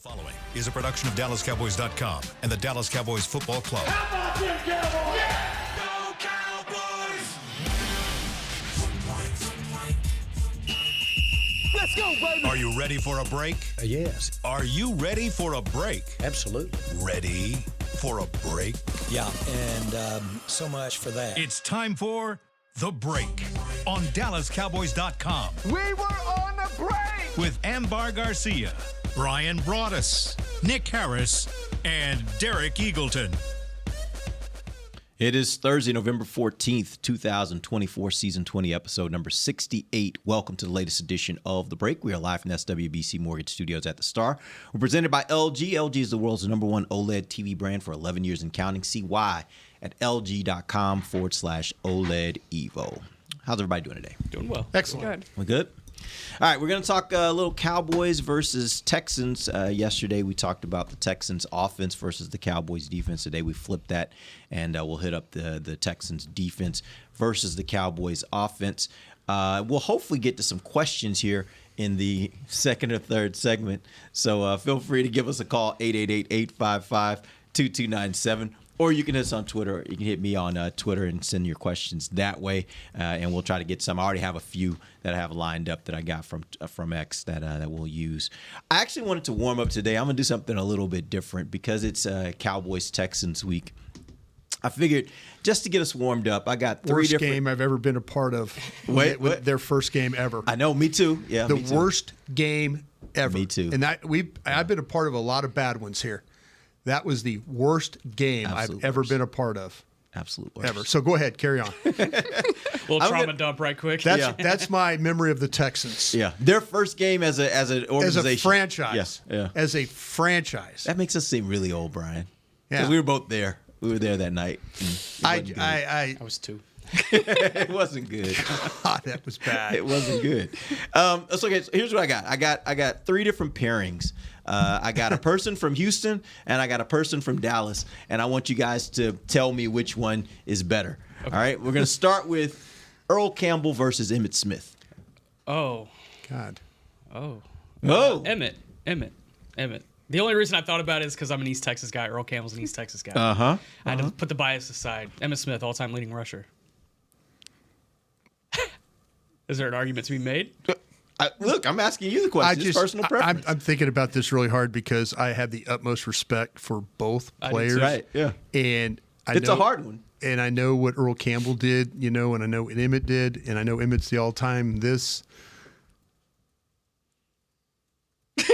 The following is a production of DallasCowboys.com and the Dallas Cowboys Football Club. How about them Cowboys? Yeah! Go Cowboys! Let's go, baby! Are you ready for a break? Yes. Are you ready for a break? Absolutely. Ready for a break? Yeah, and so much for that. It's time for The Break on DallasCowboys.com We were on a break! with Ambar Garcia, Bryan Broaddus, Nick Harris, and Derek Eagleton. It is Thursday, November 14th, 2024, Season 20, Episode number 68. Welcome to the latest edition of The Break. We are live from the SWBC Mortgage Studios at the Star. We're presented by LG. LG is the world's #1 OLED TV brand for 11 years and counting. See why at lg.com/OLED Evo. How's everybody doing today? Doing well. Excellent. Good. We good? All right, we're going to talk a little Cowboys versus Texans. Yesterday, we talked about the Texans' offense versus the Cowboys' defense. Today, we flipped that, and we'll hit up the Texans' defense versus the Cowboys' offense. We'll hopefully get to some questions here in the second or third segment. So feel free to give us a call, 888-855-2297. Or you can hit us on Twitter. You can hit me on Twitter and send your questions that way, and we'll try to get some. I already have a few that I have lined up that I got from X that we'll use. I actually wanted to warm up today. I'm going to do something a little bit different because it's Cowboys-Texans week. I figured just to get us warmed up, I got three worst different. game I've ever been a part of. Wait. Their first game ever. I know, me too. Yeah, the me too. worst game ever. Me too. And I've been a part of a lot of bad ones here. That was the worst game Absolute I've ever worst. been a part of. Absolute worst. Ever. So go ahead, carry on. Little trauma dump right quick. That's my memory of the Texans. Yeah, their first game as an organization. As a franchise. Yeah. As a franchise. That makes us seem really old, Brian. Yeah. Because we were both there. We were there that night. I I was two. It wasn't good. God, that was bad. It wasn't good. So here's what I got. I got three different pairings. I got a person from Houston and I got a person from Dallas, and I want you guys to tell me which one is better. Okay. All right, we're gonna start with Earl Campbell versus Emmitt Smith. Oh. God. Oh. Emmitt. Emmitt. The only reason I thought about it is because I'm an East Texas guy. Earl Campbell's an East Texas guy. Uh-huh. I had to put the bias aside. Emmitt Smith, all-time leading rusher. Is there an argument to be made? Look, I'm asking you the question. It's personal preference. I'm thinking about this really hard because I have the utmost respect for both players. Right, yeah. And It's a hard one. And I know what Earl Campbell did, and I know what Emmitt did, and I know Emmitt's the all-time this. It's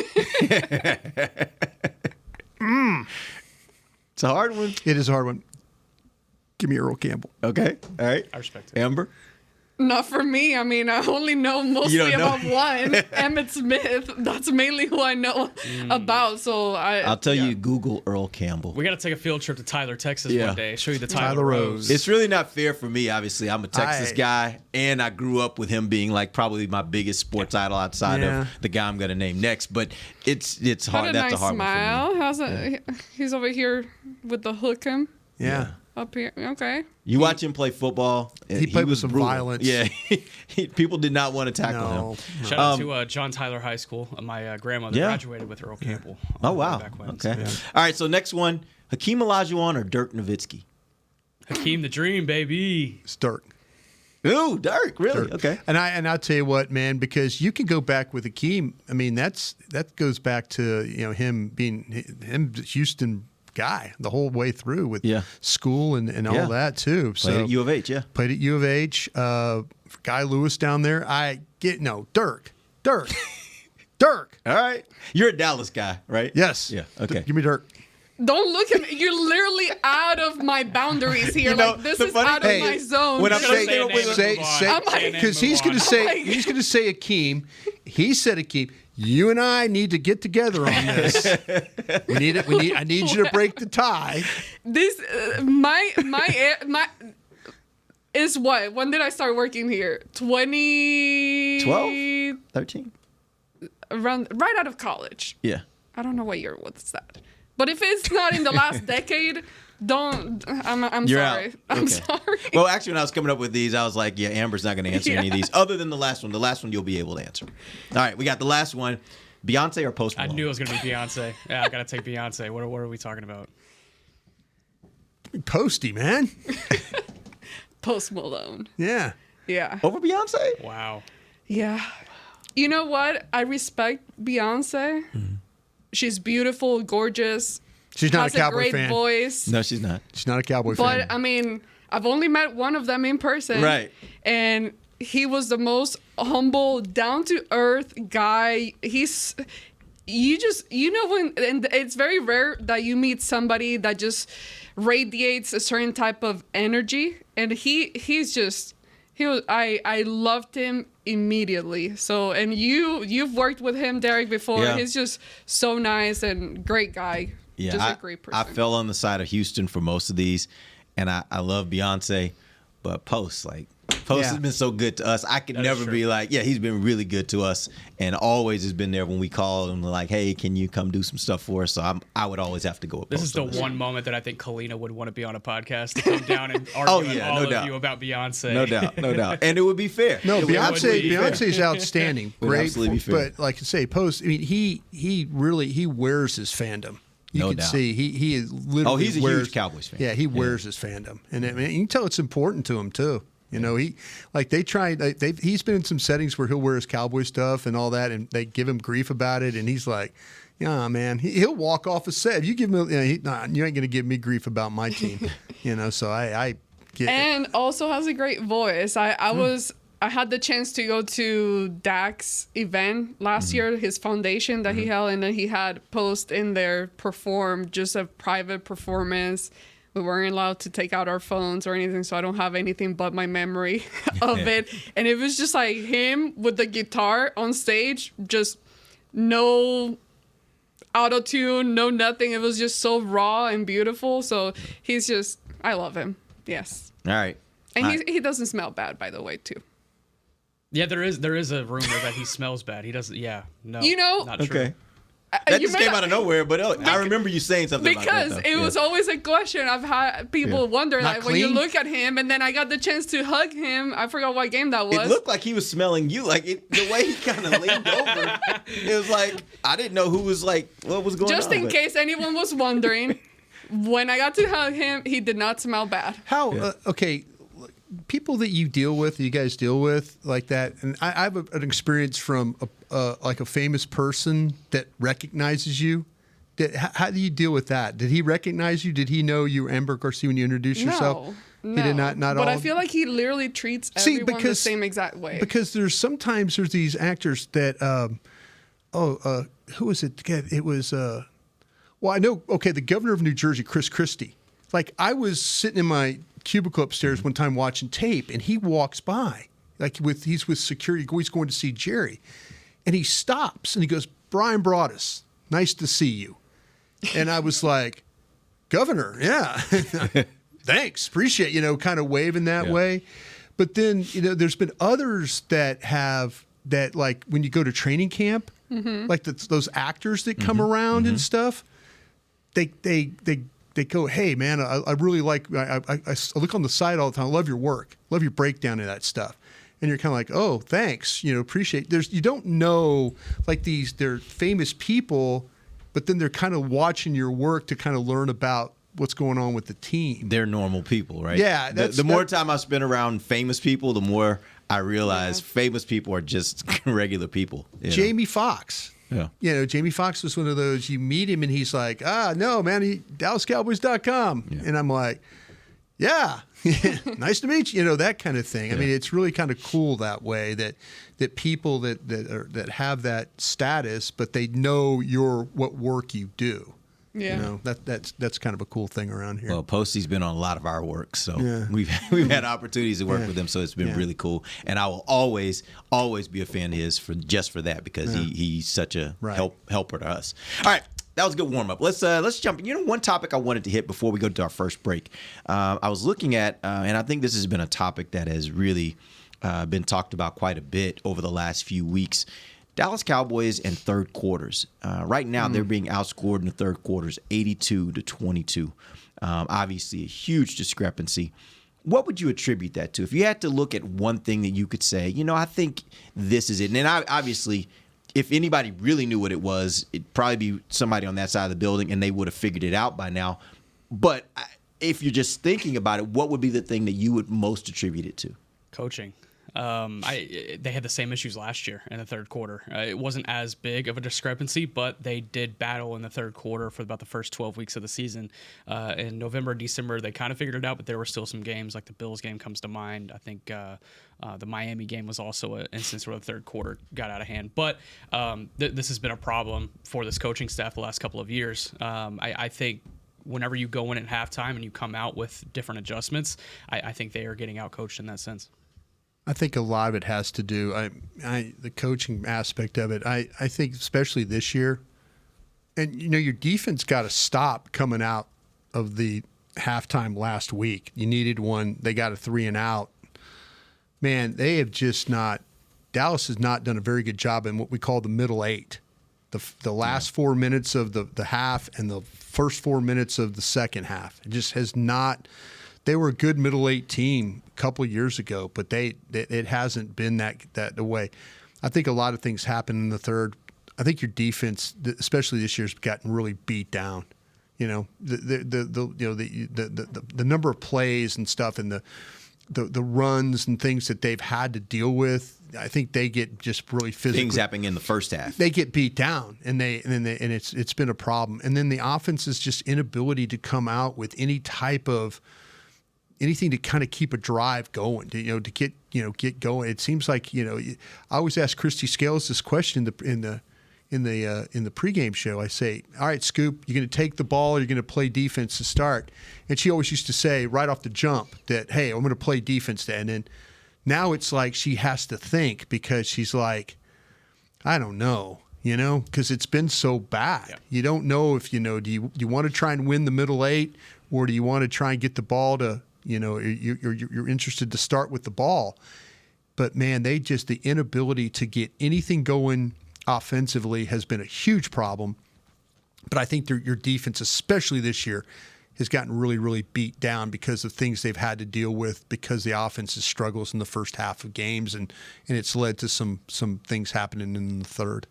a hard one. It is a hard one. Give me Earl Campbell. Okay, all right. I respect it. Amber? Not for me. I mean, I only know mostly about one, Emmitt Smith. That's mainly who I know about. So I'll tell you, Google Earl Campbell. We got to take a field trip to Tyler, Texas Yeah. one day. Show you the Tyler Tyler Rose. Rose. It's really not fair for me. Obviously, I'm a Texas guy, and I grew up with him being like probably my biggest sports idol outside of the guy I'm going to name next. But it's hard. What a That's nice a hard smile. one for me. How's it? He's over here with the hook him Yeah. up here. Okay. You watch him play football. He played with was some brutal. violence. Yeah, people did not want to tackle him. Shout out to John Tyler High School. My grandmother graduated with Earl Campbell. Oh wow. Back when, Okay. so, All right. So next one, Hakeem Olajuwon or Dirk Nowitzki? Hakeem the Dream, baby. It's Dirk. Ooh, Dirk. Really? Dirk. Okay. And I'll tell you what, man, because you can go back with Hakeem. I mean, that goes back to him being the Houston guy the whole way through with school and all that too. Played at U of H. Yeah. Played at U of H. Guy Lewis down there. Dirk. Dirk. All right. You're a Dallas guy, right? Yes. Yeah. Okay. Give me Dirk. Don't look at me. You're literally out of my boundaries here. This is out of my zone. when I'm Say saying because he's going to say Hakeem. He said Hakeem. You and I need to get together on this. I need you to break the tie. This my is what? When did I start working here? 12? 13? Around right out of college. Yeah. I don't know what year was that. But if it's not in the last decade, I'm You're sorry. out. I'm Okay. sorry. Well, actually, when I was coming up with these, I was like, yeah, Amber's not going to answer any of these other than the last one. The last one you'll be able to answer. All right, we got the last one. Beyonce or Post Malone? I knew it was going to be Beyonce. Yeah, I got to take Beyonce. What are we talking about? Posty, man. Post Malone. Yeah. Yeah. Over Beyonce? Wow. Yeah. You know what? I respect Beyonce. She's beautiful, gorgeous. She's not has a Cowboy great fan. voice. No, she's not. She's not a Cowboy But fan. I mean, I've only met one of them in person. Right. And he was the most humble, down to earth guy. And it's very rare that you meet somebody that just radiates a certain type of energy. And I loved him immediately. So, and you've worked with him, Derek, before. Yeah. He's just so nice and great guy. Yeah, just a great person. I fell on the side of Houston for most of these, and I love Beyonce, but Post has been so good to us. I could never be like, yeah, he's been really good to us, and always has been there when we call him like, hey, can you come do some stuff for us? So I would always have to go with This Post. is the one moment that I think Kalina would want to be on a podcast to come down and argue with all of you about Beyonce. No doubt. And it would be fair. No, It would absolutely be fair. Beyonce's outstanding. It would Great. absolutely be fair. But like I say, Post, I mean, he really wears his fandom. You No can doubt. see he is literally. Oh, he's a wears, huge Cowboys fan. Yeah, he wears his fandom, and I mean, you can tell it's important to him too. You know, he's been in some settings where he'll wear his Cowboy stuff and all that, and they give him grief about it, and he's like, "Yeah, man," he'll walk off a set. If you give him, you ain't going to give me grief about my team. You know, so I get it. And also has a great voice. I had the chance to go to Dak's event last year, his foundation that he held, and then he had Post in there perform just a private performance. We weren't allowed to take out our phones or anything, so I don't have anything but my memory of it. And it was just like him with the guitar on stage, just no auto-tune, no nothing. It was just so raw and beautiful. So I love him. Yes. All right. And he doesn't smell bad, by the way, too. Yeah, there is a rumor that he smells bad. He doesn't. Yeah, no. You know, not true. Okay. That you just may came not- out of nowhere, but I remember you saying something because about that. it was always a question I've had people wonder, Not like when you clean? look at him, and then I got the chance to hug him. I forgot what game that was. It looked like he was smelling you. Like the way he kind of leaned over, it was like I didn't know who was like what was going on. Just in case anyone was wondering, when I got to hug him, he did not smell bad. How okay? People that you guys deal with like that, and I have an experience from like a famous person that recognizes you. How do you deal with that? Did he recognize you? Did he know you were Ambar Garcia when you introduced yourself? No, He did not But all. I feel like he literally treats everyone the same exact way. Because there's these actors that who was it? It was well, I know. Okay, the governor of New Jersey, Chris Christie. Like I was sitting in my cubicle upstairs one time watching tape, and he walks by, like he's with security, he's going to see Jerry, and he stops and he goes, "Bryan Broaddus, nice to see you," and I was like, "Governor, yeah, thanks, appreciate kind of waving that way," but then there's been others that have that, like when you go to training camp, like those actors that come around and stuff, they go, "Hey, man, I really like, I look on the side all the time. I love your work. Love your breakdown of that stuff." And you're kind of like, "Oh, thanks. Appreciate." You don't know, like they're famous people, but then they're kind of watching your work to kind of learn about what's going on with the team. They're normal people, right? Yeah. The more time I spend around famous people, the more I realize famous people are just regular people. Jamie Foxx. Yeah. Jamie Foxx was one of those, you meet him and he's like, no, man, DallasCowboys.com. Yeah. And I'm like, yeah, nice to meet you, that kind of thing. Yeah. I mean, it's really kind of cool that way that people that have that status, but they know what work you do. Yeah. That's kind of a cool thing around here. Well, Posty's been on a lot of our work, so we've had opportunities to work with him, so it's been really cool. And I will always be a fan of his for that because he's such a helper to us. All right. That was a good warm up. Let's jump in. One topic I wanted to hit before we go to our first break. I was looking at, and I think this has been a topic that has really been talked about quite a bit over the last few weeks. Dallas Cowboys in third quarters. Right now, they're being outscored in the third quarters, 82-22. Obviously, a huge discrepancy. What would you attribute that to? If you had to look at one thing that you could say, I think this is it. And obviously, if anybody really knew what it was, it'd probably be somebody on that side of the building, and they would have figured it out by now. But if you're just thinking about it, what would be the thing that you would most attribute it to? Coaching. They had the same issues last year in the third quarter. It wasn't as big of a discrepancy, but they did battle in the third quarter for about the first 12 weeks of the season. In November, December, they kind of figured it out, but there were still some games, like the Bills game comes to mind. I think the Miami game was also an instance where the third quarter got out of hand. But this has been a problem for this coaching staff the last couple of years. I think whenever you go in at halftime and you come out with different adjustments, I think they are getting out-coached in that sense. I think a lot of it has to do the coaching aspect of it. I think especially this year, and your defense got to stop coming out of the halftime last week. You needed one. They got a 3-and-out. Man, they have just not. Dallas has not done a very good job in what we call the middle eight. The last 4 minutes of the half and the first 4 minutes of the second half. It just has not. They were a good middle eight team a couple of years ago, but it hasn't been that the way. I think a lot of things happen in the third. I think your defense, especially this year, has gotten really beat down. The number of plays and stuff, and the runs and things that they've had to deal with. I think they get just really physical. Things happening in the first half. They get beat down, and it's been a problem. And then the offense's just inability to come out with any type of anything to kind of keep a drive going, to get going. It seems like I always ask Christy Scales this question in the pregame show. I say, "All right, Scoop, you're going to take the ball, or you're going to play defense to start?" And she always used to say right off the jump that, "Hey, I'm going to play defense then." And now it's like she has to think, because she's like, "I don't know." Because it's been so bad. Yeah. You don't know if do you want to try and win the middle eight, or do you want to try and get the ball to you're interested to start with the ball. But man, the inability to get anything going offensively has been a huge problem. But I think your defense, especially this year, has gotten really, really beat down because of things they've had to deal with, because the offense struggles in the first half of games, and it's led to some things happening in the third.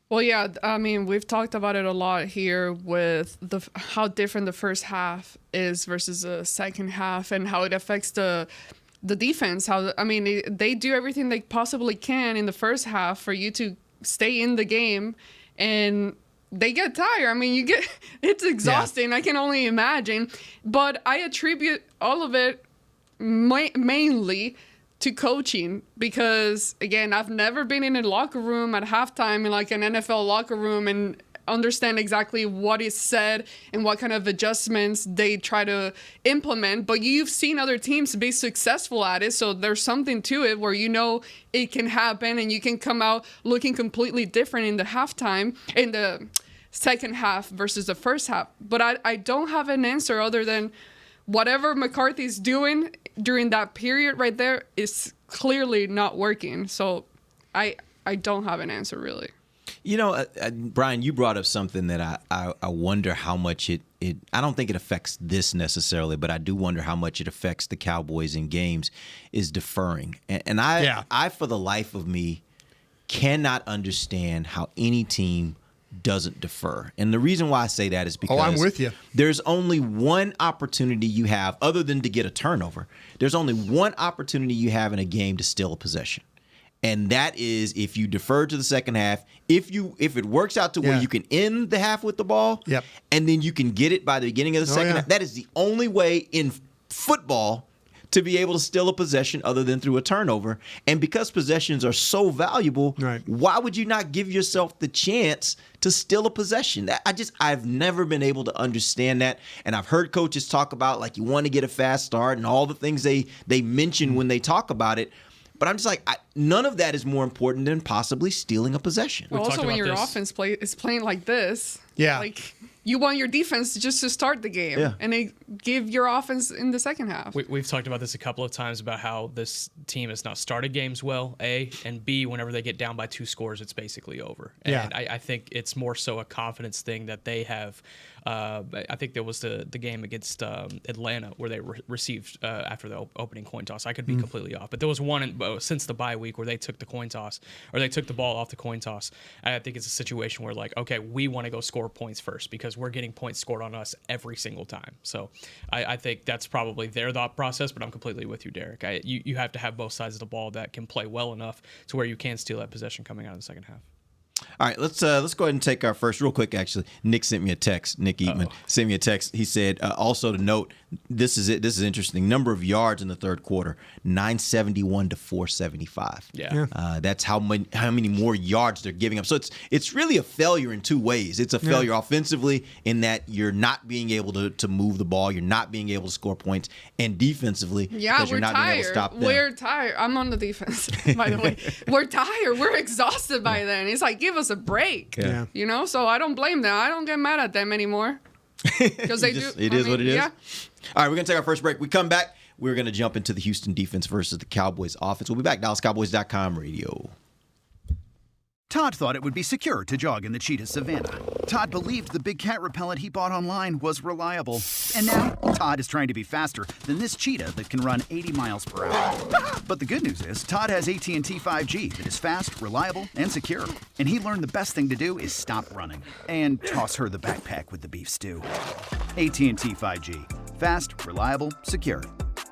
Well, yeah, I mean, we've talked about it a lot here with how different the first half is versus the second half, and how it affects the defense. They do everything they possibly can in the first half for you to stay in the game, and they get tired. It's exhausting. Yeah. I can only imagine. But I attribute all of it mainly to coaching, because again, I've never been in a locker room at halftime in like an NFL locker room and understand exactly what is said and what kind of adjustments they try to implement. But you've seen other teams be successful at it, so there's something to it where it can happen, and you can come out looking completely different in the halftime, in the second half versus the first half. But I don't have an answer other than whatever McCarthy's doing during that period right there is clearly not working. So I don't have an answer, really. Bryan, you brought up something that I wonder how much it I don't think it affects this necessarily, but I do wonder how much it affects the Cowboys in games, is deferring. And I, for the life of me, cannot understand how any team doesn't defer. And the reason why I say that is because I'm with you. There's only one opportunity you have, other than to get a turnover. There's only one opportunity you have in a game to steal a possession. And that is if you defer to the second half. If it works out to where you can end the half with the ball, and then you can get it by the beginning of the second half. That is the only way in football to be able to steal a possession other than through a turnover. And because possessions are so valuable, why would you not give yourself the chance to steal a possession? I've never been able to understand that. And I've heard coaches talk about, like, you want to get a fast start and all the things they mention when they talk about it. But I'm just like, none of that is more important than possibly stealing a possession. Well, also, when your offense is playing like this, like, you want your defense just to start the game. Yeah. And give your offense in the second half. We've talked about this a couple of times about how this team has not started games well, A, and B, whenever they get down by 2 scores, it's basically over. And I think it's more so a confidence thing that they have. I think there was the game against Atlanta where they received after the opening coin toss. I could be completely off, but there was one since the bye week where they took the coin toss, or they took the ball off the coin toss. And I think it's a situation where, like, okay, we want to go score points first because we're getting points scored on us every single time. So I think that's probably their thought process, but I'm completely with you, Derek. You have to have both sides of the ball that can play well enough to where you can steal that possession coming out of the second half. All right, let's go ahead and take our first real quick. Actually, Nick sent me a text. Nick Eatman sent me a text. He said also to note, this is interesting. Number of yards in the third quarter, 971 to 475. Yeah. That's how many more yards they're giving up. So it's really a failure in 2 ways. It's a failure offensively in that you're not being able to move the ball, you're not being able to score points, and defensively because you're not being able to stop them. We're tired. I'm on the defense, by the way. We're tired. We're exhausted by then. It's like, give us a break. Yeah. You know, so I don't blame them. I don't get mad at them anymore. Because they do. It is what it is. Yeah. All right, we're going to take our first break. We come back, we're going to jump into the Houston defense versus the Cowboys offense. We'll be back. DallasCowboys.com radio. Todd thought it would be secure to jog in the cheetah savanna. Todd believed the big cat repellent he bought online was reliable. And now, Todd is trying to be faster than this cheetah that can run 80 miles per hour. But the good news is, Todd has AT&T 5G that is fast, reliable, and secure. And he learned the best thing to do is stop running and toss her the backpack with the beef stew. AT&T 5G. Fast, reliable, secure.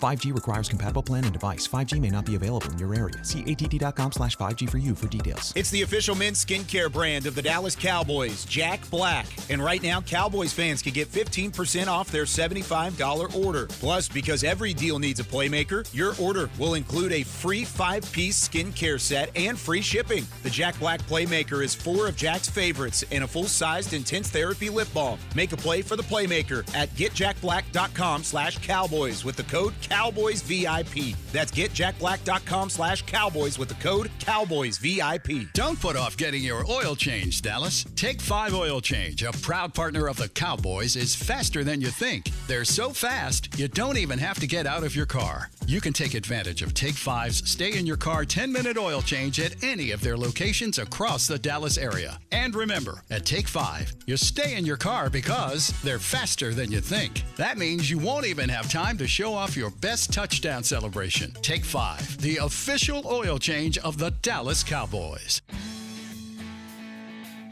5G requires compatible plan and device. 5G may not be available in your area. See att.com/5G for you for details. It's the official men's skincare brand of the Dallas Cowboys, Jack Black. And right now, Cowboys fans can get 15% off their $75 order. Plus, because every deal needs a playmaker, your order will include a free 5-piece skincare set and free shipping. The Jack Black Playmaker is 4 of Jack's favorites and a full-sized intense therapy lip balm. Make a play for the Playmaker at getjackblack.com/Cowboys with the code CowboysVIP. That's getjackblack.com/Cowboys with the code CowboysVIP. Don't put off getting your oil change, Dallas. Take 5 Oil Change, a proud partner of the Cowboys, is faster than you think. They're so fast, you don't even have to get out of your car. You can take advantage of Take 5's stay in your car 10-minute oil change at any of their locations across the Dallas area. And remember, at Take 5, you stay in your car because they're faster than you think. That means you won't even have time to show off your best touchdown celebration. Take 5, the official oil change of the Dallas Cowboys.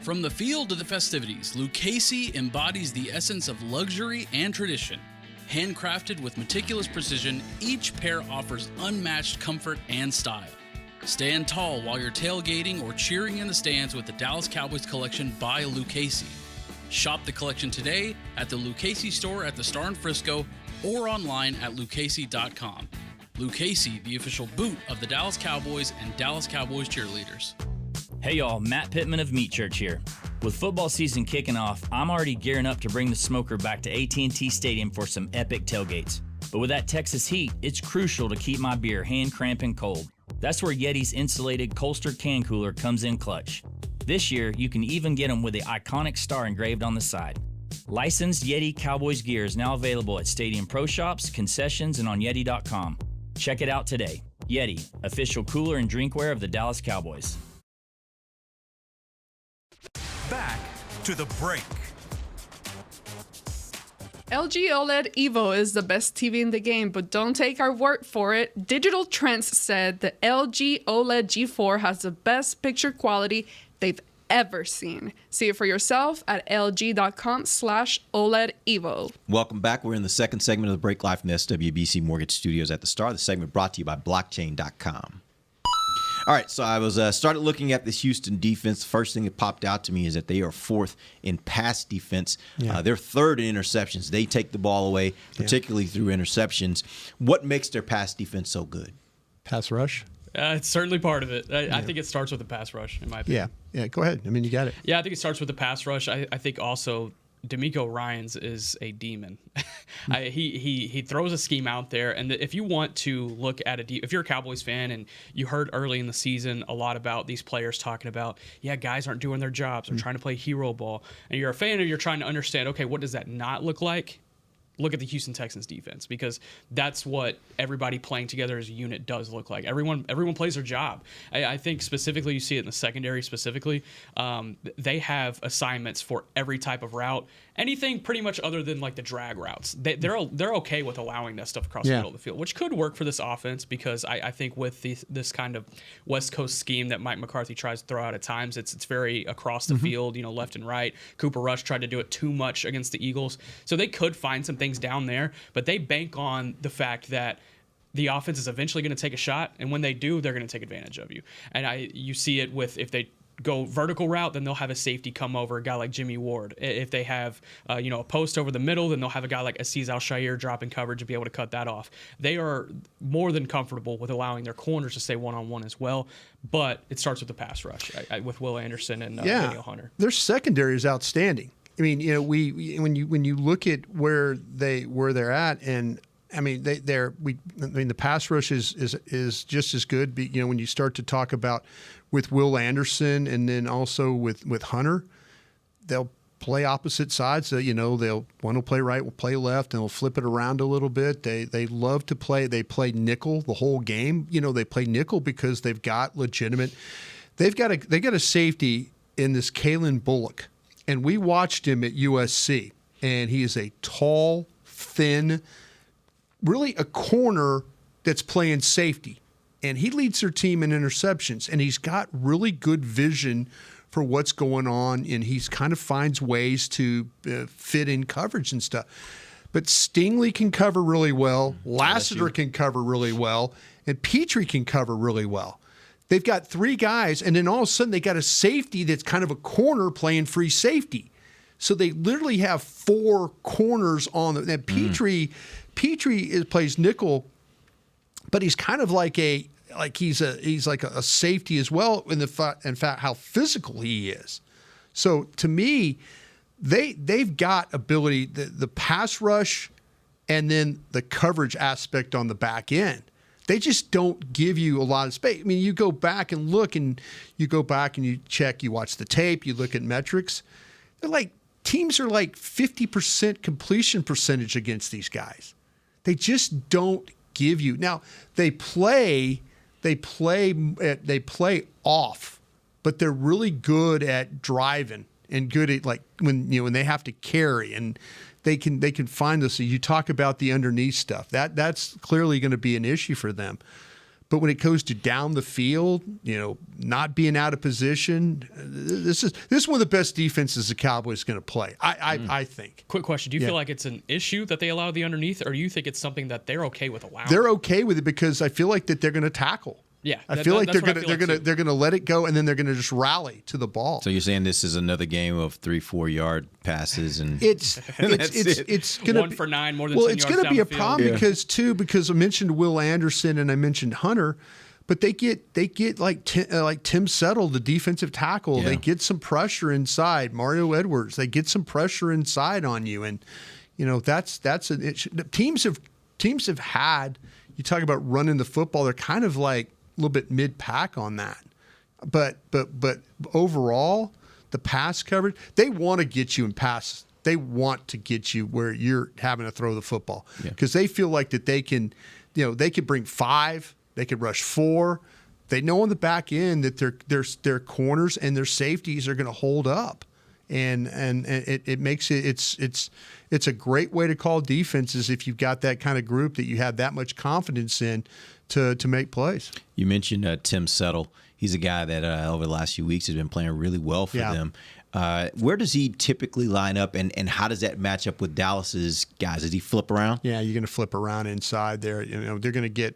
From the field to the festivities, Lucchese embodies the essence of luxury and tradition. Handcrafted with meticulous precision, each pair offers unmatched comfort and style. Stand tall while you're tailgating or cheering in the stands with the Dallas Cowboys collection by Lucchese. Shop the collection today at the Lucchese store at the Star in Frisco or online at lucchese.com. Lucchese, the official boot of the Dallas Cowboys and Dallas Cowboys cheerleaders. Hey y'all, Matt Pittman of Meat Church here. With football season kicking off, I'm already gearing up to bring the smoker back to AT&T Stadium for some epic tailgates. But with that Texas heat, it's crucial to keep my beer hand cramping cold. That's where Yeti's insulated Colster can cooler comes in clutch. This year, you can even get them with the iconic star engraved on the side. Licensed Yeti Cowboys gear is now available at Stadium Pro Shops, concessions, and on Yeti.com. Check it out today. Yeti, official cooler and drinkware of the Dallas Cowboys. Back to the break. LG OLED Evo is the best TV in the game, but don't take our word for it. Digital Trends said the LG OLED G4 has the best picture quality they've ever seen. See it for yourself at lg.com/OLED Evo. Welcome back. We're in the second segment of the break live from the SWBC Mortgage Studios at the Star. The segment brought to you by blockchain.com. All right, so I was started looking at this Houston defense. First thing that popped out to me is that they are 4th in pass defense. Yeah. They're 3rd in interceptions. They take the ball away, particularly through interceptions. What makes their pass defense so good? Pass rush? It's certainly part of it. I think it starts with the pass rush, in my opinion. Yeah, go ahead. I mean, you got it. Yeah, I think it starts with the pass rush. I think also D'Amico Ryans is a demon. He throws a scheme out there, and if you want to look at if you're a Cowboys fan and you heard early in the season a lot about these players talking about, guys aren't doing their jobs, they're trying to play hero ball, and you're a fan and you're trying to understand, okay, what does that not look like? look at the Houston Texans defense, because that's what everybody playing together as a unit does look like. Everyone plays their job. I think specifically you see it in the secondary specifically. They have assignments for every type of route, anything pretty much other than like the drag routes. They're okay with allowing that stuff across the middle of the field, which could work for this offense, because I think with this kind of West Coast scheme that Mike McCarthy tries to throw out at times, it's very across the field, left and right. Cooper Rush tried to do it too much against the Eagles, so they could find some things down there, but they bank on the fact that the offense is eventually going to take a shot, and when they do, they're going to take advantage of you. And you see it with, if they go vertical route, then they'll have a safety come over, a guy like Jimmy Ward. If they have a post over the middle, then they'll have a guy like Azeez Al-Shaair dropping coverage to be able to cut that off. They are more than comfortable with allowing their corners to stay one-on-one as well, but it starts with the pass rush with Will Anderson and Daniel Hunter. Their secondary is outstanding. I mean, when you look at where they're at, and I mean the pass rush is just as good. When you start to talk about with Will Anderson and then also with Hunter, they'll play opposite sides. So, one will play right, will play left, and they'll flip it around a little bit. They love to play. They play nickel the whole game. They play nickel because they've got legitimate. They got a safety in this Kalen Bullock. And we watched him at USC, and he is a tall, thin, really a corner that's playing safety. And he leads their team in interceptions, and he's got really good vision for what's going on, and he's kind of finds ways to fit in coverage and stuff. But Stingley can cover really well, Lassiter can cover really well, and Petrie can cover really well. They've got three guys, and then all of a sudden they got a safety that's kind of a corner playing free safety. So they literally have four corners on them. And Petrie plays nickel, but he's kind of he's like a safety as well in fact how physical he is. So to me, they've got ability, the pass rush, and then the coverage aspect on the back end. They just don't give you a lot of space. I mean, you go back and look, and you go back and you check, you watch the tape, you look at metrics. Teams are like 50% completion percentage against these guys. They just don't give you. Now, they play off, but they're really good at driving and good at when they have to carry, and they can find this. So you talk about the underneath stuff. That's clearly going to be an issue for them. But when it goes to down the field, not being out of position, this is one of the best defenses the Cowboys going to play. I think. Quick question: do you feel like it's an issue that they allow the underneath, or do you think it's something that they're okay with allowing? They're okay with it because I feel like that they're going to tackle. Yeah, I feel like they're gonna let it go, and then they're gonna just rally to the ball. So you're saying this is another game of 3-4 yard passes, and it's gonna 1 for 9 more than 10 well, yards it's gonna down be a the field. problem because I mentioned Will Anderson and I mentioned Hunter, but they get like Tim Settle, the defensive tackle. Yeah. They get some pressure inside. Mario Edwards, they get some pressure inside on you, and that's an issue. Teams have had. You talk about running the football. They're kind of like a little bit mid-pack on that. But overall, the pass coverage, they want to get you in passes. They want to get you where you're having to throw the football because they feel like that they can, they could bring 5, they could rush 4. They know on the back end that their corners and their safeties are going to hold up. And it makes it's a great way to call defenses if you've got that kind of group that you have that much confidence in to make plays. You mentioned Tim Settle. He's a guy that over the last few weeks has been playing really well for them. Where does he typically line up, and how does that match up with Dallas's guys? Does he flip around? Yeah, you're going to flip around inside there. They're going to get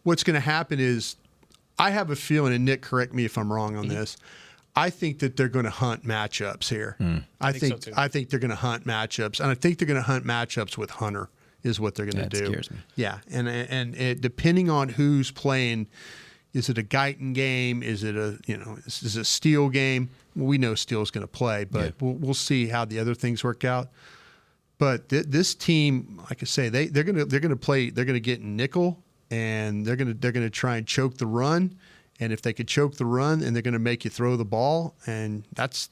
what's going to happen is I have a feeling, and Nick, correct me if I'm wrong on this, I think that they're going to hunt matchups here. I think they're going to hunt matchups, and I think they're going to hunt matchups with Hunter is what they're going to do. That scares me. Yeah, and it, depending on who's playing, is it a Guyton game? Is it is it a Steele game? Well, we know Steele's going to play, but we'll see how the other things work out. But this team, like I say, they're going to play. They're going to get in nickel, and they're going to try and choke the run. And if they could choke the run, and they're going to make you throw the ball, and that's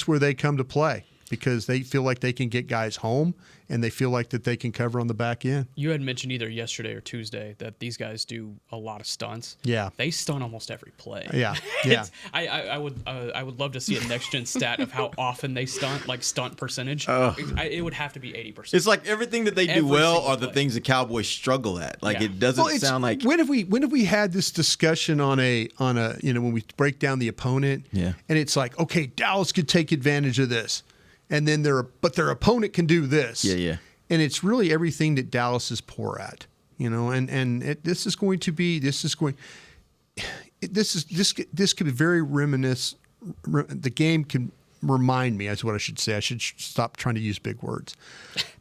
where they come to play. because they feel like they can get guys home and they feel like that they can cover on the back end. You had mentioned either yesterday or Tuesday that these guys do a lot of stunts. Yeah. They stunt almost every play. Yeah. Yeah. I would love to see a next gen stat of how often they stunt, like stunt percentage. It would have to be 80%. It's like everything that they do well are the things the Cowboys struggle at. Like it doesn't sound like. When have we had this discussion on a when we break down the opponent? Yeah. And it's like, okay, Dallas could take advantage of this, and then their opponent can do this. Yeah. And it's really everything that Dallas is poor at, this could be very reminiscent. The game can remind me, that's what I should say. I should stop trying to use big words.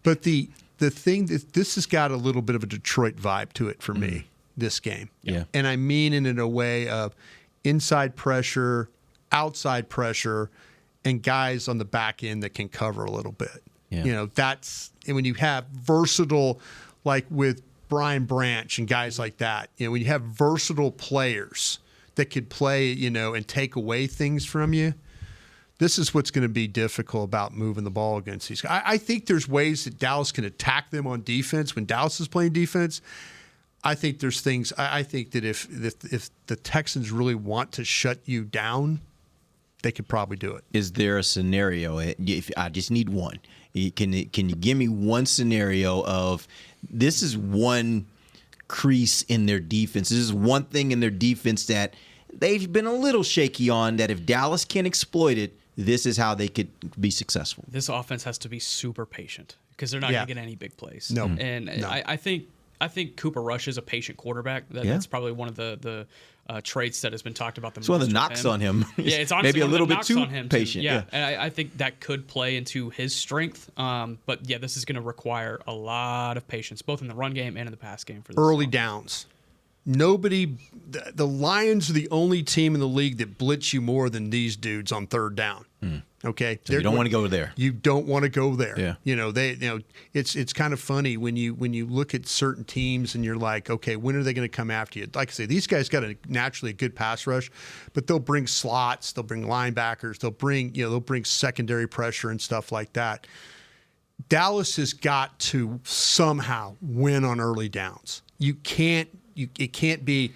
But the thing that this has got a little bit of a Detroit vibe to it for me, this game. Yeah. And I mean in a way of inside pressure, outside pressure, and guys on the back end that can cover a little bit. Yeah. And when you have versatile, like with Brian Branch and guys like that, when you have versatile players that could play, and take away things from you, this is what's going to be difficult about moving the ball against these guys. I think there's ways that Dallas can attack them on defense when Dallas is playing defense. I think there's things. I think that if the Texans really want to shut you down, they could probably do it. Is there a scenario? If I just need one, can you give me one scenario of this is one crease in their defense? This is one thing in their defense that they've been a little shaky on. That if Dallas can exploit it, this is how they could be successful. This offense has to be super patient because they're not going to get any big plays. No. And I think Cooper Rush is a patient quarterback. That's probably one of the traits that has been talked about the most. It's one of the knocks on him. Yeah, it's honestly maybe a little bit knocks too on him patient. Yeah, and I think that could play into his strength. But yeah, this is going to require a lot of patience, both in the run game and in the pass game. For this early downs. The Lions are the only team in the league that blitz you more than these dudes on third down. Okay, so you don't want to go there. You don't want to go there. Yeah. It's kind of funny when you look at certain teams and you're like, okay, when are they going to come after you? Like I say, these guys got naturally a good pass rush, but they'll bring slots, they'll bring linebackers, they'll bring secondary pressure and stuff like that. Dallas has got to somehow win on early downs. It can't be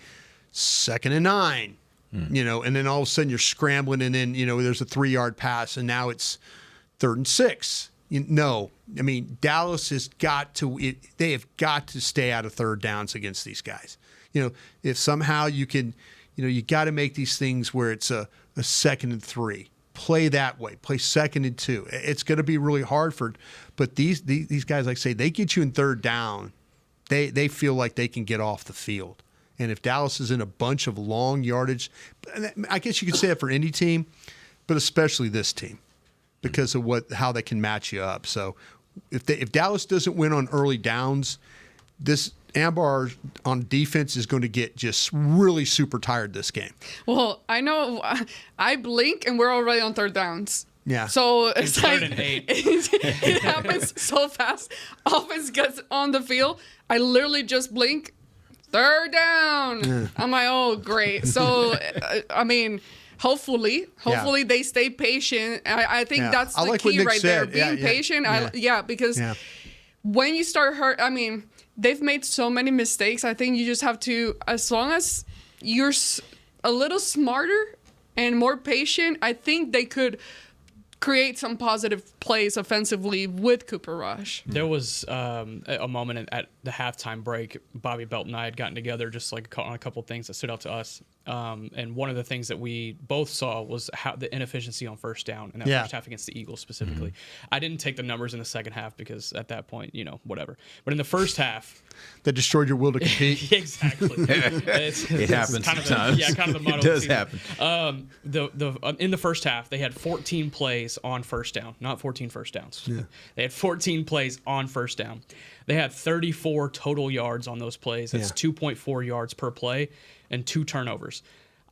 2nd and 9. And then all of a sudden you're scrambling and then, there's a 3-yard pass and now it's 3rd and 6. No. I mean, Dallas has they have got to stay out of third downs against these guys. If somehow you can, you got to make these things where it's a 2nd and 3. Play that way. Play 2nd and 2. It's going to be really hard but these guys, like I say, they get you in third down. They feel like they can get off the field. And if Dallas is in a bunch of long yardage, I guess you could say that for any team, but especially this team because of how they can match you up. So if Dallas doesn't win on early downs, this Ambar on defense is going to get just really super tired this game. Well, I know I blink and we're already on third downs. Yeah. So it's like 3rd and 8. it happens so fast. Offense gets on the field. I literally just blink. 3rd down. Yeah. I'm like, oh, great. So, I mean, hopefully they stay patient. I think that's the key right there. Being patient. Because when you start hurt, I mean, they've made so many mistakes. I think you just have to, as long as you're a little smarter and more patient, I think they could create some positive plays offensively with Cooper Rush. There was a moment at the halftime break. Bobby Belt and I had gotten together just like on a couple of things that stood out to us. And one of the things that we both saw was how the inefficiency on first down in that first half against the Eagles specifically. I didn't take the numbers in the second half because at that point, whatever. But in the first half, that destroyed your will to compete. Exactly. It happens kind of sometimes. Kind of the motto. It does happen. In the first half, they had 14 plays on first down, not 14 first downs. Yeah. They had 14 plays on first down. They had 34 total yards on those plays. That's 2.4 yards per play and 2 turnovers.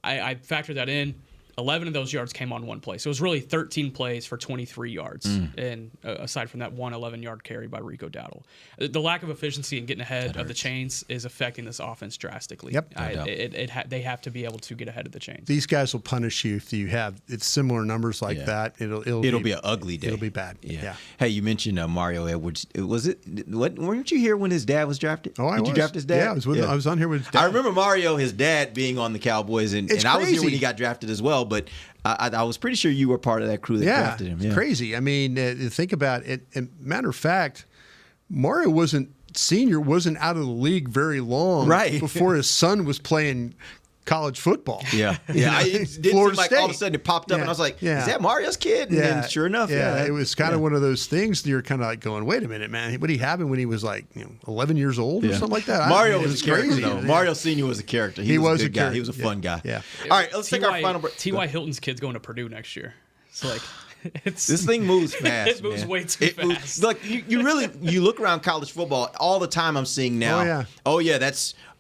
I factored that in. 11 of those yards came on one play. So it was really 13 plays for 23 yards. And aside from that 11-yard carry by Rico Dowdle. The lack of efficiency in getting ahead of the chains is affecting this offense drastically. Yep. They have to be able to get ahead of the chains. These guys will punish you if you have similar numbers like that. It'll be an ugly day. It'll be bad. Yeah. Hey, you mentioned Mario Edwards. Weren't you here when his dad was drafted? Oh, Did you draft his dad? Yeah, I was on here with his dad. I remember Mario, his dad, being on the Cowboys, and I was here when he got drafted as well. But I was pretty sure you were part of that crew that drafted him. It's crazy. I mean, think about it. And matter of fact, Mario wasn't out of the league very long before his son was playing college football. Yeah. It didn't seem like all of a sudden it popped up and I was like, is that Mario's kid? And then sure enough. It was kind of one of those things that you're kind of like going, wait a minute, man. What happened when he was like 11 years old or something like that? Mario was a character, though. Mario Senior was a character. He was a good guy. He was a fun guy. Yeah. All right, let's take our final break. T.Y. Hilton's kid's going to Purdue next year. It's like... This thing moves fast. It moves way too fast. Like you look around college football all the time. I'm seeing now. Oh yeah,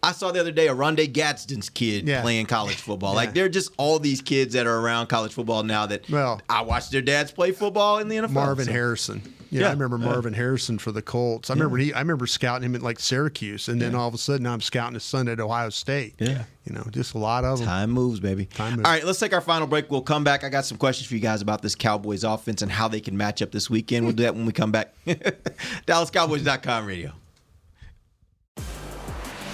I saw the other day a Rondé Gadsden's kid playing college football. Like they're just all these kids that are around college football now that I watched their dads play football in the NFL. Marvin Harrison. I remember Marvin Harrison for the Colts. I remember scouting him at like Syracuse, and then all of a sudden now I'm scouting his son at Ohio State. Yeah. Just a lot of them. Time moves, baby. All right, let's take our final break. We'll come back. I got some questions for you guys about this Cowboys offense and how they can match up this weekend. We'll do that when we come back. DallasCowboys.com radio.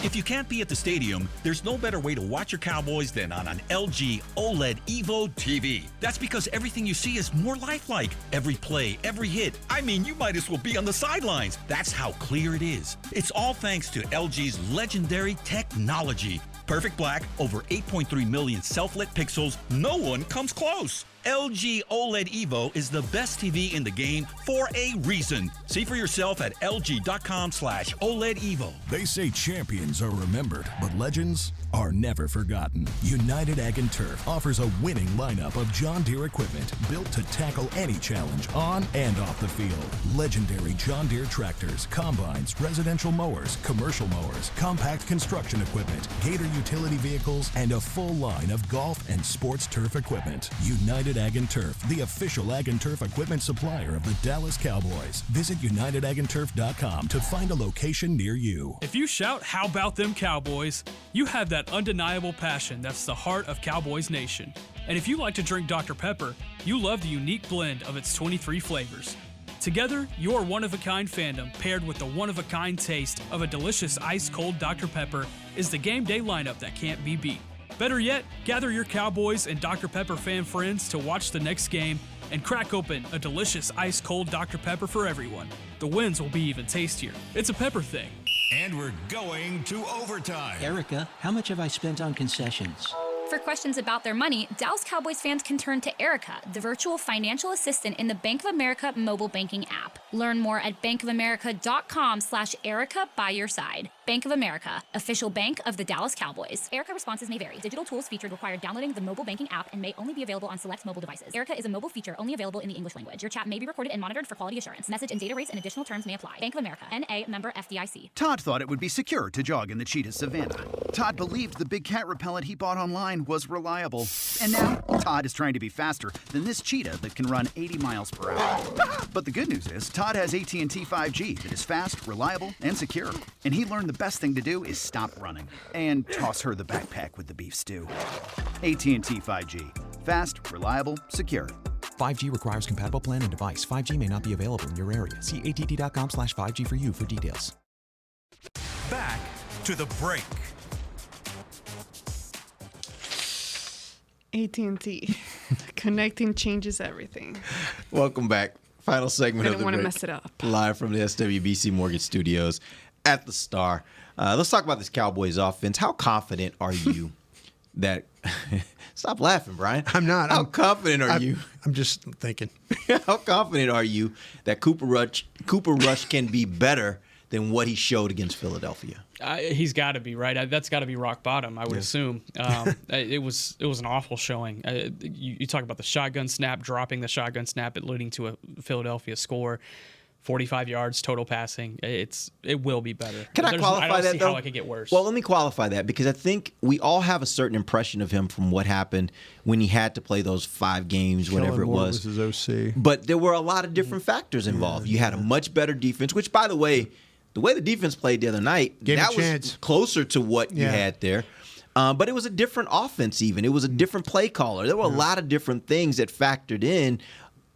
If you can't be at the stadium, there's no better way to watch your Cowboys than on an LG OLED Evo TV. That's because everything you see is more lifelike. Every play, every hit. I mean, you might as well be on the sidelines. That's how clear it is. It's all thanks to LG's legendary technology. Perfect black, over 8.3 million self-lit pixels. No one comes close. LG OLED Evo is the best TV in the game for a reason. See for yourself at lg.com/OLED Evo. They say champions are remembered, but legends are never forgotten. United Ag and Turf offers a winning lineup of John Deere equipment built to tackle any challenge on and off the field. Legendary John Deere tractors, combines, residential mowers, commercial mowers, compact construction equipment, Gator utility vehicles, and a full line of golf and sports turf equipment. United Ag and Turf, the official Ag and Turf equipment supplier of the Dallas Cowboys. Visit UnitedAgAndTurf.com to find a location near you. If you shout, "How about them Cowboys?" you have that undeniable passion that's the heart of Cowboys Nation. And if you like to drink Dr. Pepper, you love the unique blend of its 23 flavors. Together, your one-of-a-kind fandom paired with the one-of-a-kind taste of a delicious ice-cold Dr. Pepper is the game day lineup that can't be beat. Better yet, gather your Cowboys and Dr. Pepper fan friends to watch the next game and crack open a delicious ice-cold Dr. Pepper for everyone. The wins will be even tastier. It's a Pepper thing. And we're going to overtime. Erica, how much have I spent on concessions? For questions about their money, Dallas Cowboys fans can turn to Erica, the virtual financial assistant in the Bank of America mobile banking app. Learn more at bankofamerica.com/Erica by your side. Bank of America, official bank of the Dallas Cowboys. Erica responses may vary. Digital tools featured require downloading the mobile banking app and may only be available on select mobile devices. Erica is a mobile feature only available in the English language. Your chat may be recorded and monitored for quality assurance. Message and data rates and additional terms may apply. Bank of America, N.A., member FDIC. Todd thought it would be secure to jog in the cheetah savanna. Todd believed the big cat repellent he bought online was reliable. And now, Todd is trying to be faster than this cheetah that can run 80 miles per hour. But the good news is, Todd has AT&T 5G that is fast, reliable, and secure. And he learned the best thing to do is stop running and toss her the backpack with the beef stew. AT&T 5G. Fast, reliable, secure. 5G requires compatible plan and device. 5G may not be available in your area. See att.com/5G for you for details. Back to the break. AT&T. Connecting changes everything. Welcome back. Final segment of the break. I didn't want to mess it up. Live from the SWBC Mortgage Studios at the Star. Let's talk about this Cowboys offense. How confident are you that... Stop laughing, Brian. I'm not. How confident are you? I'm just thinking. How confident are you that Cooper Rush can be better than what he showed against Philadelphia? He's got to be, right? That's got to be rock bottom, I would assume. It was an awful showing. You talk about the shotgun snap, dropping the shotgun snap, leading to a Philadelphia score. 45 yards total passing. It will be better. Can I qualify I don't that, see though? how it could get worse. Well, let me qualify that because I think we all have a certain impression of him from what happened when he had to play those 5 games, whatever it Kellen Moore was. his OC. But there were a lot of different factors involved. You had a much better defense, which, by the way the defense played the other night, that was closer to what you had there. But it was a different offense even. It was a different play caller. There were a lot of different things that factored in.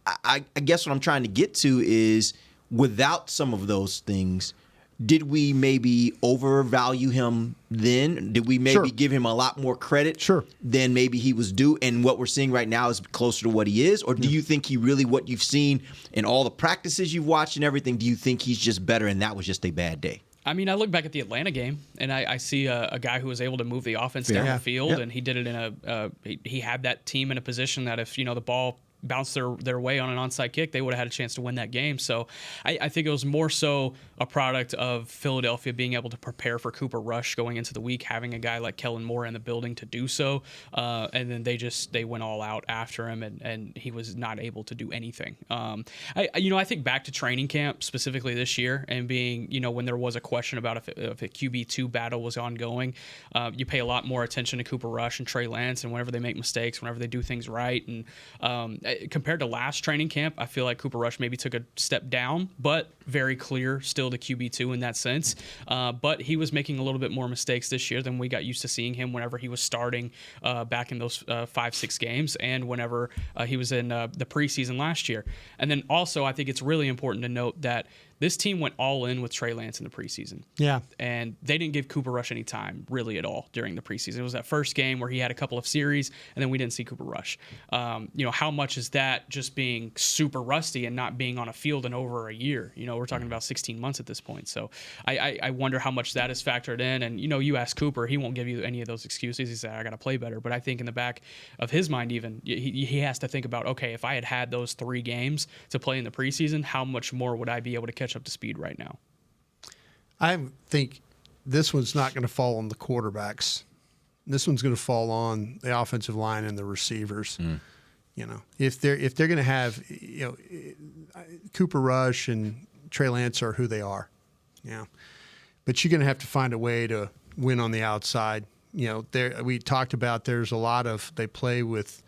I guess what I'm trying to get to is without some of those things, did we maybe overvalue him then? Did we maybe give him a lot more credit than maybe he was due? And what we're seeing right now is closer to what he is? Or do you think he really, what you've seen in all the practices you've watched and everything, do you think he's just better and that was just a bad day? I mean, I look back at the Atlanta game, and I see a guy who was able to move the offense down the field, and he did it in he had that team in a position that if, the ball bounced their way on an onside kick, they would have had a chance to win that game. So I think it was more so a product of Philadelphia being able to prepare for Cooper Rush going into the week, having a guy like Kellen Moore in the building to do so. And then they went all out after him, and he was not able to do anything. I think back to training camp specifically this year and being, when there was a question about if a QB2 battle was ongoing, you pay a lot more attention to Cooper Rush and Trey Lance, and whenever they make mistakes, whenever they do things right. And compared to last training camp, I feel like Cooper Rush maybe took a step down, but very clear still the QB2 in that sense. But he was making a little bit more mistakes this year than we got used to seeing him whenever he was starting back in those 5-6 games and whenever he was in the preseason last year. And then also I think it's really important to note that this team went all in with Trey Lance in the preseason. Yeah. And they didn't give Cooper Rush any time really at all during the preseason. It was that first game where he had a couple of series and then we didn't see Cooper Rush. How much is that just being super rusty and not being on a field in over a year? We're talking about 16 months at this point. So I wonder how much that is factored in. And, you ask Cooper, he won't give you any of those excuses. He said, I got to play better. But I think in the back of his mind even, he has to think about, okay, if I had those 3 games to play in the preseason, how much more would I be able to catch up to speed right now? I think this one's not going to fall on the quarterbacks. This one's going to fall on the offensive line and the receivers. If they're going to have Cooper Rush and Trey Lance are who they are, but you're going to have to find a way to win on the outside. We talked about they play with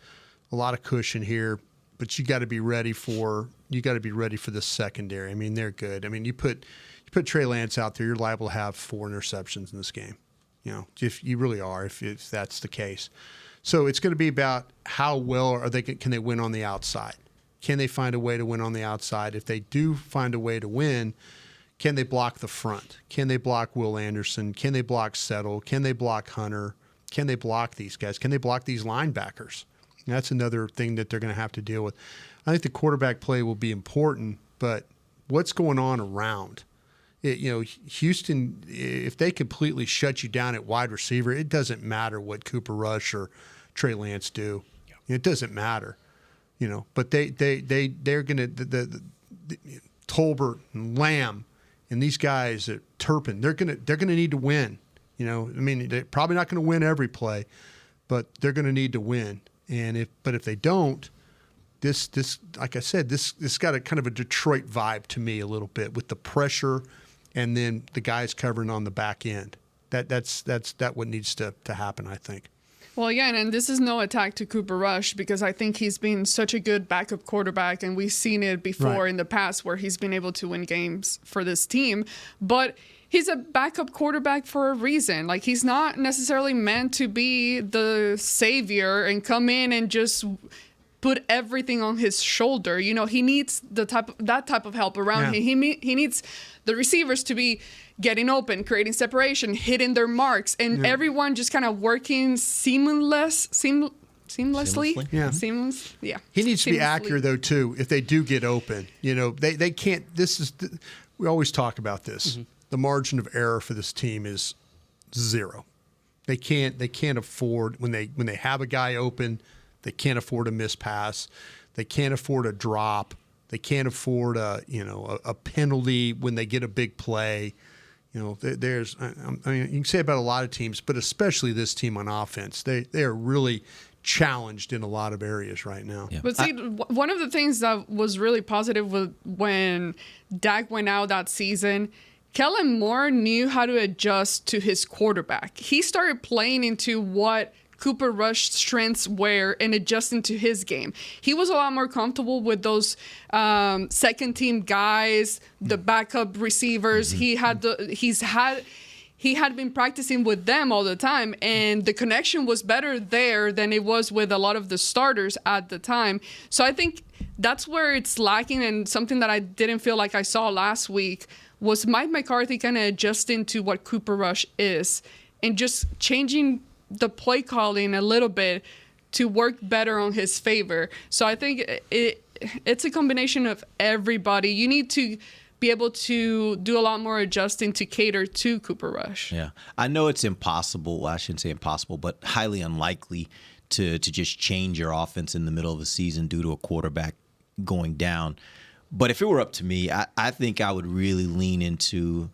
a lot of cushion here, but you got to be ready for the secondary. I mean, they're good. I mean, you put Trey Lance out there, you're liable to have 4 interceptions in this game. If you really are, if that's the case. So it's going to be about how well can they win on the outside? Can they find a way to win on the outside? If they do find a way to win, can they block the front? Can they block Will Anderson? Can they block Settle? Can they block Hunter? Can they block these guys? Can they block these linebackers? And that's another thing that they're going to have to deal with. I think the quarterback play will be important, but what's going on around? Houston, if they completely shut you down at wide receiver, it doesn't matter what Cooper Rush or Trey Lance do. It doesn't matter, But they're going to the Tolbert and Lamb and these guys at Turpin. They're going to need to win. They're probably not going to win every play, but they're going to need to win. And if they don't, this like I said, this got a kind of a Detroit vibe to me a little bit with the pressure, and then the guys covering on the back end. That's what needs to happen, I think. Well, yeah, and this is no attack to Cooper Rush because I think he's been such a good backup quarterback, and we've seen it before in the past where he's been able to win games for this team. But he's a backup quarterback for a reason. Like, he's not necessarily meant to be the savior and come in and just put everything on his shoulder. He needs that type of help around him. He needs the receivers to be getting open, creating separation, hitting their marks, and everyone just kind of working seamlessly. Yeah. Seamless. Yeah. He needs to be accurate though too. If they do get open, they can't. We always talk about this. Mm-hmm. The margin of error for this team is 0. They can't afford when they have a guy open. They can't afford a miss pass. They can't afford a drop. They can't afford a penalty when they get a big play. You can say about a lot of teams, but especially this team on offense. They are really challenged in a lot of areas right now. Yeah. But see, one of the things that was really positive was when Dak went out that season, Kellen Moore knew how to adjust to his quarterback. He started playing into what Cooper Rush's strengths were and adjusting to his game. He was a lot more comfortable with those second team guys, the backup receivers. He had been practicing with them all the time, and the connection was better there than it was with a lot of the starters at the time. So I think that's where it's lacking, and something that I didn't feel like I saw last week was Mike McCarthy kind of adjusting to what Cooper Rush is and just changing the play calling a little bit to work better on his favor. So I think it's a combination of everybody. You need to be able to do a lot more adjusting to cater to Cooper Rush. Yeah. I know it's impossible. Well, I shouldn't say impossible, but highly unlikely to just change your offense in the middle of the season due to a quarterback going down. But if it were up to me, I think I would really lean into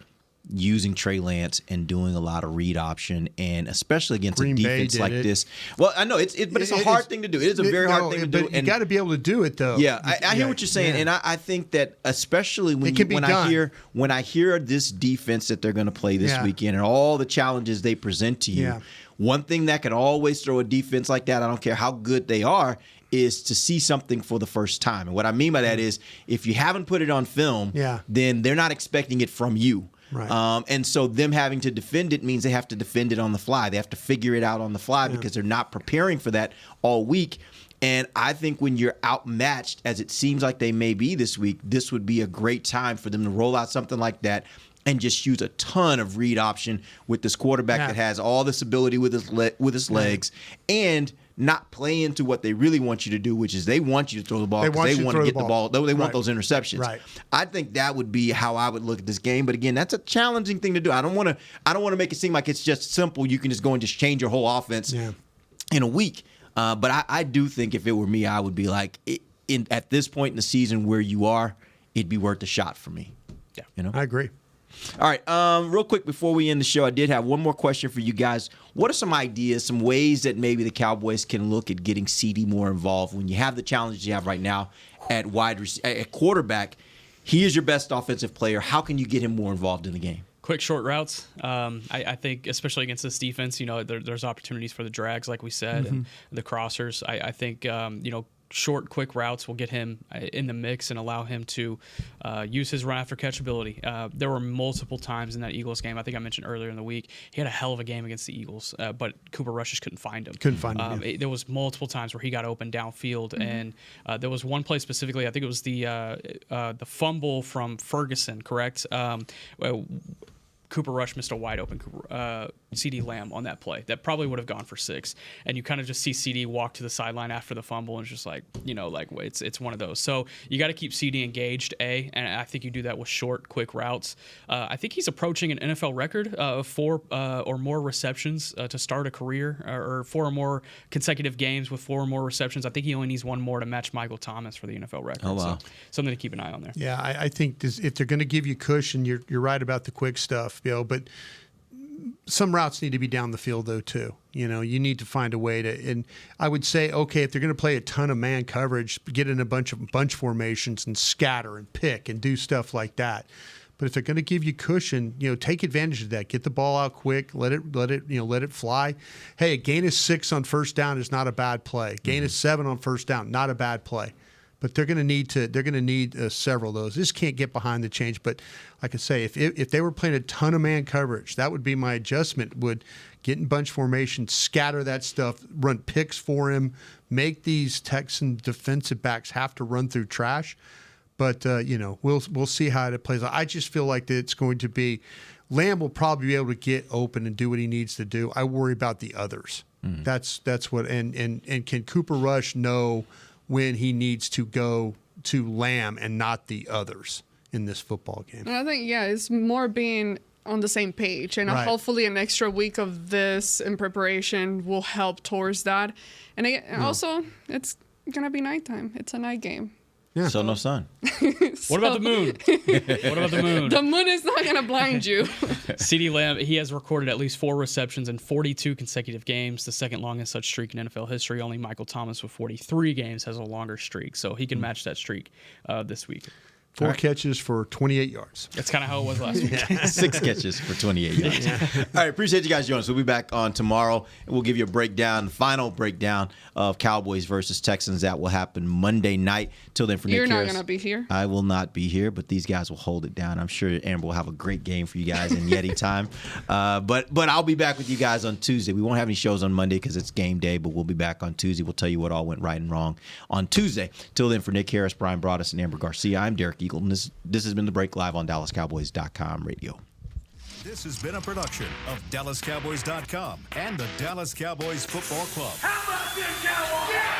using Trey Lance and doing a lot of read option, and especially against Green a defense like this. Well, I know but it's a hard thing to do. It is a very hard thing to do. You got to be able to do it, though. Yeah, I hear what you're saying, and I think that especially when I hear this defense that they're going to play this weekend and all the challenges they present to you, one thing that can always throw a defense like that, I don't care how good they are, is to see something for the first time. And what I mean by that is if you haven't put it on film, then they're not expecting it from you. Right. And so them having to defend it means they have to defend it on the fly. They have to figure it out on the fly because they're not preparing for that all week. And I think when you're outmatched, as it seems like they may be this week, this would be a great time for them to roll out something like that and just use a ton of read option with this quarterback that has all this ability with his legs and not play into what they really want you to do, which is they want you to throw the ball because they want to get the ball. They want those interceptions. Right. I think that would be how I would look at this game. But again, that's a challenging thing to do. I don't want to make it seem like it's just simple. You can just go and just change your whole offense in a week. But I do think if it were me, I would be like, at this point in the season where you are, it'd be worth a shot for me. Yeah, I agree. All right, real quick before we end the show, I did have one more question for you guys. What are some ideas, some ways that maybe the Cowboys can look at getting CD more involved when you have the challenges you have right now at quarterback? He is your best offensive player. How can you get him more involved in the game? Quick, short routes. I think, especially against this defense, there's opportunities for the drags, like we said, and the crossers. I think, short, quick routes will get him in the mix and allow him to use his run after catch ability. There were multiple times in that Eagles game, I think I mentioned earlier in the week, he had a hell of a game against the Eagles, but Cooper Rush just couldn't find him. There was multiple times where he got open downfield, and there was one play specifically, I think it was the fumble from Ferguson, correct? Cooper Rush missed a wide open CD Lamb on that play that probably would have gone for 6. And you kind of just see CD walk to the sideline after the fumble, and it's just like, it's one of those. So you got to keep CD engaged, and I think you do that with short, quick routes. I think he's approaching an NFL record of 4 or more receptions to start a career, or 4 or more consecutive games with 4 or more receptions. I think he only needs 1 more to match Michael Thomas for the NFL record. Oh, wow. So something to keep an eye on there. Yeah, I think if they're going to give you cushion, you're right about the quick stuff, but some routes need to be down the field, though, too. You need to find a way to, and I would say, okay, if they're going to play a ton of man coverage, get in a bunch formations and scatter and pick and do stuff like that. But if they're going to give you cushion, take advantage of that. Get the ball out quick. Let it fly. Hey, a gain of 6 on first down is not a bad play. Gain of 7 on first down, not a bad play. But they're going to need several of those. This can't get behind the change. But like I say, if they were playing a ton of man coverage, that would be my adjustment. Would get in bunch formation, scatter that stuff, run picks for him, make these Texan defensive backs have to run through trash. But we'll see how it plays out. I just feel like that it's going to be Lamb will probably be able to get open and do what he needs to do. I worry about the others. That's what and can Cooper Rush know when he needs to go to Lamb and not the others in this football game? And I think, it's more being on the same page. And hopefully an extra week of this in preparation will help towards that. And also, it's going to be nighttime. It's a night game. Yeah. So no sun. What about the moon? What about the moon? The moon is not going to blind you. CeeDee Lamb, he has recorded at least 4 receptions in 42 consecutive games, the second longest such streak in NFL history. Only Michael Thomas with 43 games has a longer streak, so he can match that streak this week. 4 catches for 28 yards. That's kind of how it was last week. 6 catches for 28 yards. All right, appreciate you guys joining us. We'll be back on tomorrow, and we'll give you a breakdown, final breakdown of Cowboys versus Texans. That will happen Monday night. Till then, for Nick You're not Harris, going to be here. I will not be here, but these guys will hold it down. I'm sure Amber will have a great game for you guys in Yeti time. But I'll be back with you guys on Tuesday. We won't have any shows on Monday because it's game day, but we'll be back on Tuesday. We'll tell you what all went right and wrong on Tuesday. Till then, for Nick Harris, Bryan Broaddus, and Ambar Garcia, I'm Derek Eagleton. This has been The Break live on DallasCowboys.com radio. This has been a production of DallasCowboys.com and the Dallas Cowboys Football Club. How about this, Cowboys? Yeah!